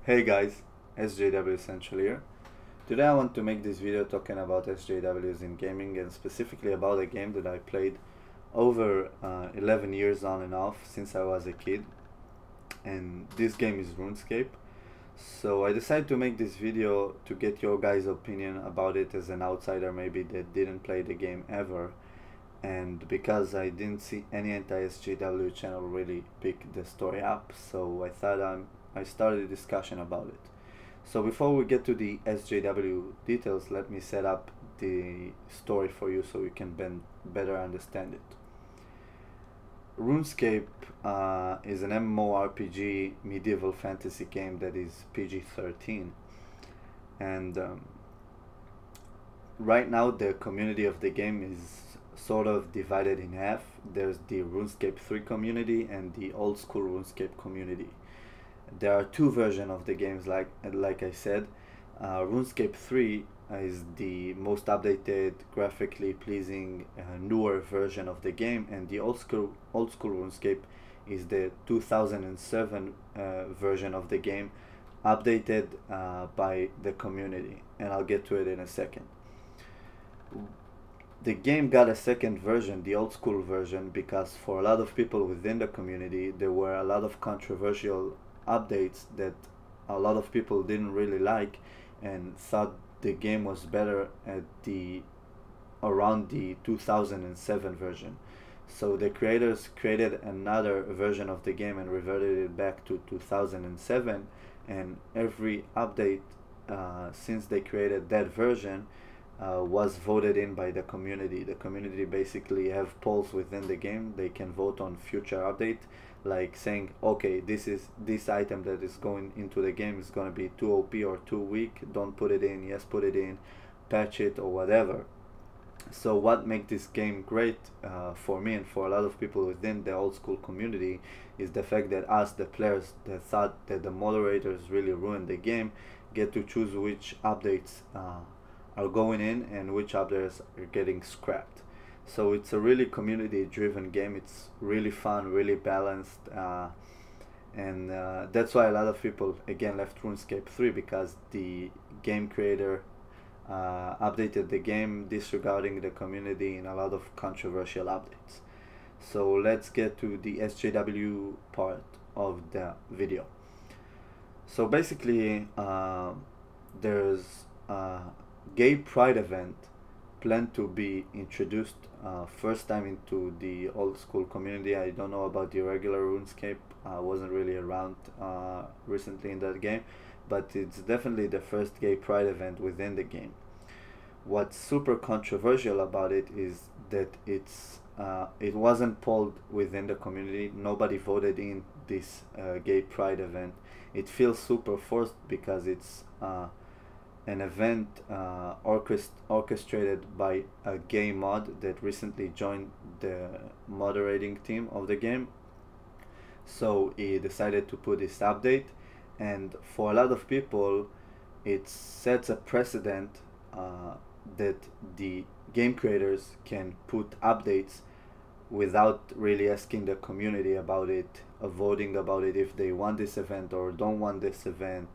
Hey guys, SJW Essential here. Today I want to make this video talking about SJWs in gaming and specifically about a game that I played over 11 years on and off since I was a kid, and this game is RuneScape. So I decided to make this video to get your guys' opinion about it as an outsider maybe that didn't play the game ever, and because I didn't see any anti-SJW channel really pick the story up, so I thought I started a discussion about it. So before we get to the SJW details, let me set up the story for you so you can better understand it. RuneScape is an MMORPG medieval fantasy game that is PG-13, and right now the community of the game is sort of divided in half. There's the RuneScape 3 community and the old school RuneScape community. There are two versions of the games, like I said. RuneScape 3 is the most updated, graphically pleasing, newer version of the game, and the old school RuneScape is the 2007 version of the game, updated by the community, and I'll get to it in a second. The game got a second version, the old school version, because for a lot of people within the community there were a lot of controversial updates that a lot of people didn't really like and thought the game was better at around the 2007 version. So the creators created another version of the game and reverted it back to 2007, and every update since they created that version was voted in by the community. The community basically have polls within the game. They can vote on future update, like saying, okay, this item that is going into the game is going to be too OP or too weak, don't put it in, yes put it in, patch it, or whatever. So what makes this game great for me and for a lot of people within the old school community is the fact that us, the players that thought that the moderators really ruined the game, get to choose which updates are going in and which updates are getting scrapped. So it's a really community driven game. It's really fun, really balanced, and that's why a lot of people again left RuneScape 3, because the game creator updated the game disregarding the community in a lot of controversial updates. So let's get to the SJW part of the video. So basically there's gay pride event planned to be introduced first time into the old school community. I don't know about the regular RuneScape. I wasn't really around recently in that game, but it's definitely the first gay pride event within the game. What's super controversial about it is that it wasn't polled within the community. Nobody voted in this gay pride event. It feels super forced because it's an event orchestrated by a gay mod that recently joined the moderating team of the game. So he decided to put this update, and for a lot of people it sets a precedent that the game creators can put updates without really asking the community about it, voting about it if they want this event or don't want this event.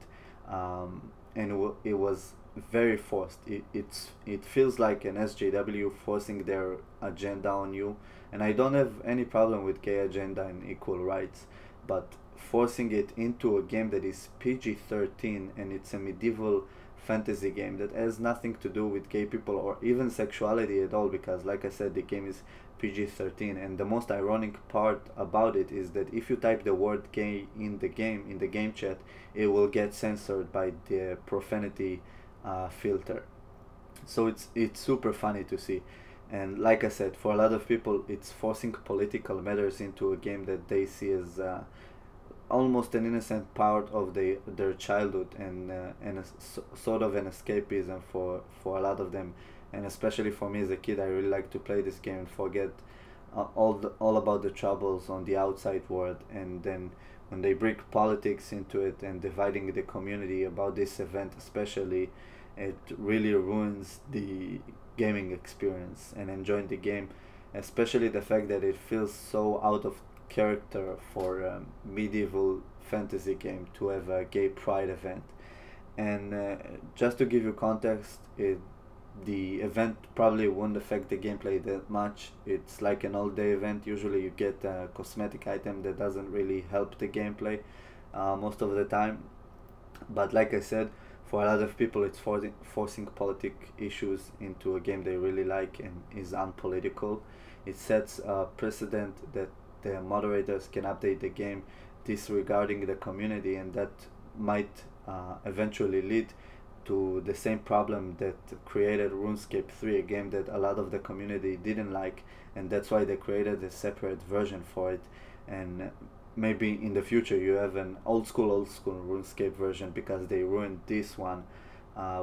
And it was very forced. It feels like an SJW forcing their agenda on you, and I don't have any problem with gay agenda and equal rights, but forcing it into a game that is PG-13 and it's a medieval fantasy game that has nothing to do with gay people or even sexuality at all, because like I said, the game is PG-13, and the most ironic part about it is that if you type the word gay in the game chat, it will get censored by the profanity filter. So it's super funny to see, and like I said, for a lot of people it's forcing political matters into a game that they see as almost an innocent part of their childhood, and sort of an escapism for a lot of them. And especially for me as a kid, I really like to play this game and forget all about the troubles on the outside world, and then when they bring politics into it and dividing the community about this event especially, it really ruins the gaming experience and enjoying the game, especially the fact that it feels so out of character for medieval fantasy game to have a gay pride event. And just to give you context, the event probably won't affect the gameplay that much. It's like an all-day event. Usually you get a cosmetic item that doesn't really help the gameplay most of the time. But like I said, for a lot of people it's forcing politic issues into a game they really like and is unpolitical. It sets a precedent that the moderators can update the game disregarding the community, and that might eventually lead to the same problem that created RuneScape 3, a game that a lot of the community didn't like, and that's why they created a separate version for it. And maybe in the future you have an old school RuneScape version, because they ruined this one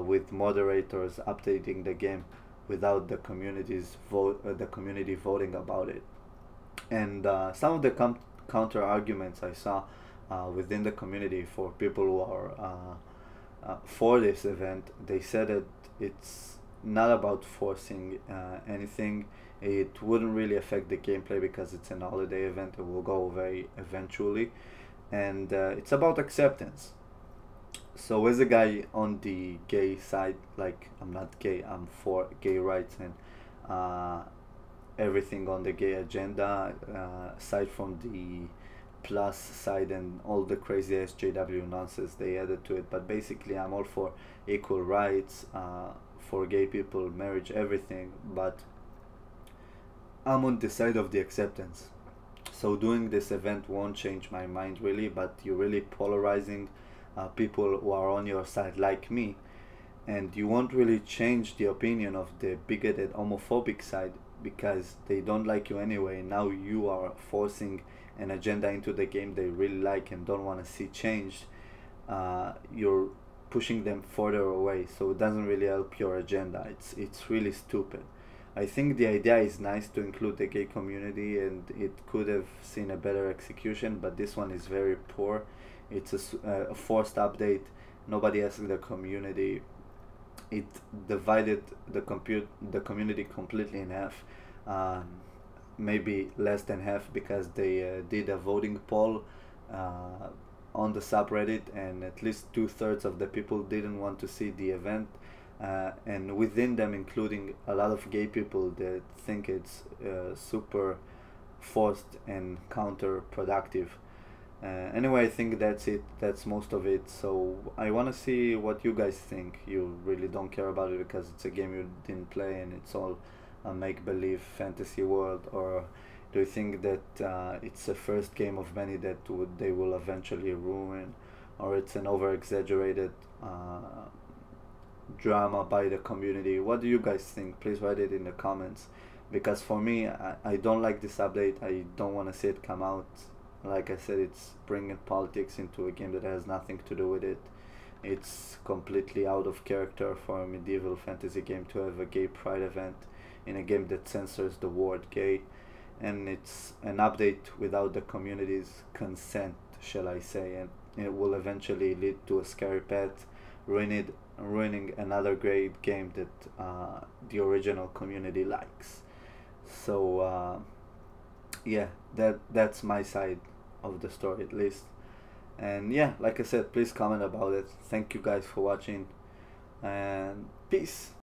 with moderators updating the game without the the community voting about it. And some of the counter arguments I saw within the community for people who are for this event, they said that it's not about forcing anything. It wouldn't really affect the gameplay because it's an holiday event. It will go away eventually, and it's about acceptance. So as a guy on the gay side, like, I'm not gay, I'm for gay rights and everything on the gay agenda, aside from the plus side and all the crazy SJW nonsense they added to it. But basically I'm all for equal rights for gay people, marriage, everything, but I'm on the side of the acceptance. So doing this event won't change my mind really, but you're really polarizing people who are on your side like me, and you won't really change the opinion of the bigoted homophobic side because they don't like you anyway. Now you are forcing an agenda into the game they really like and don't want to see changed. You're pushing them further away, so it doesn't really help your agenda. It's really stupid. I think the idea is nice to include the gay community, and it could have seen a better execution, but this one is very poor. It's a forced update. Nobody asked the community. It divided the community completely in half. Maybe less than half, because they did a voting poll on the subreddit, and at least 2/3 of the people didn't want to see the event, and within them including a lot of gay people that think it's super forced and counterproductive. Anyway, I think that's it. That's most of it. So I want to see what you guys think. You really don't care about it because it's a game you didn't play and it's all a make-believe fantasy world, or do you think that it's the first game of many that they will eventually ruin, or it's an over-exaggerated drama by the community? What do you guys think? Please write it in the comments, because for me, I don't like this update. I don't want to see it come out. Like I said, it's bringing politics into a game that has nothing to do with it. It's completely out of character for a medieval fantasy game to have a gay pride event in a game that censors the word gay, and it's an update without the community's consent, shall I say, and it will eventually lead to a scary path, ruining another great game that the original community likes. So yeah, that's my side of the story at least. And yeah, like I said, please comment about it. Thank you guys for watching, and peace.